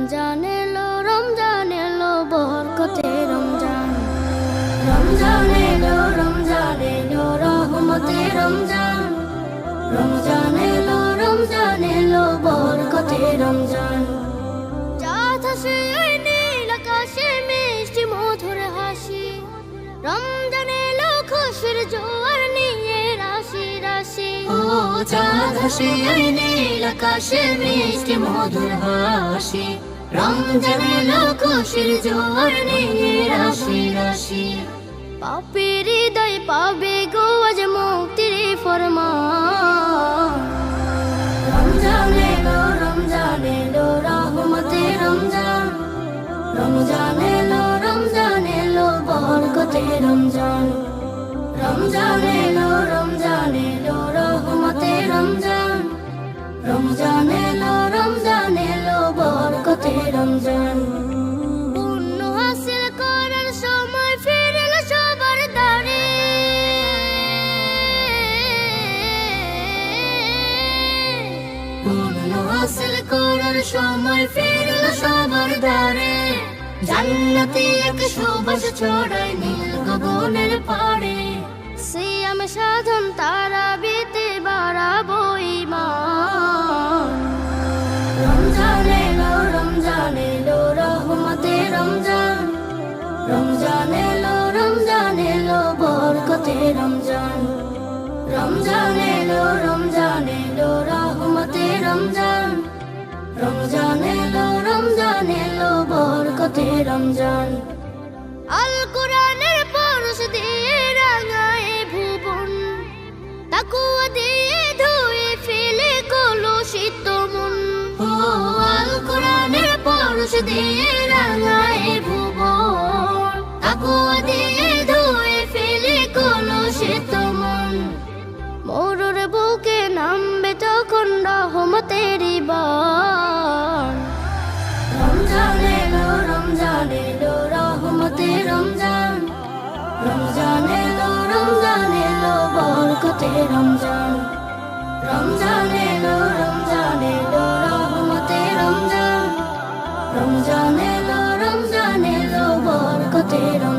রমজান এলো বরকতে রমজান। রমজান এলো রহমতে রমজান। রমজান এলো বরকতে রমজান। চাঁদ হাসে নীল আকাশে মিষ্টি মধুর হাসি। রমজান এলো খুশির জোয়ার নিয়ে রাশি রাশি। ও চাঁদ হাসে নীল আকাশে মিষ্টি মধুর হাসি। রমজান এলো খুশির জোয়ার নিয়ে রাশি রাশি। পাপীর হৃদয় পাবে গো আজ মুক্তির ফরমান। রমজান এলো রহমতে রমজান। রমজান এলো বরকতে রমজান। রমজান এলো রহমতে রমজান। রমজান এলো বরকতে রমজান। পুণ্য হাসিল করার সময় ফিরে এলো সবার দ্বারে। পুণ্য হাসিল করার সময় ফিরে এলো সবার দ্বারে। জান্নাতি এক সুবাস ছড়ায় নীল গগনের পাড়ে। সিয়াম সাধন তারাবিতে বাড়াবো ঈমান। রমজান এলো রহমতে রমজান। রমজান এলো বরকতে রমজান। রমজান এলো রহমতে রমজান। রমজান এলো বরকতে রমজান। আল কোরআনের পরশ দিয়ে রাঙায় ভুবন। তাকওয়া দিয়ে ধুয়ে ফেলে কলুষিত মন। ও আল কোরআনের পরশ দিয়ে রাঙায় ভুবন। তাকওয়া দিয়ে ধুয়ে ফেলে কলুষিত মন। মরুর বুকে নামবে তখন রহমতেরই বান। রমজান এলো রহমতে রমজান। রমজান এলো বরকতে রমজান। রমজান এলো রহমতে রমজান। রমজান এলো বরকতে রমজান।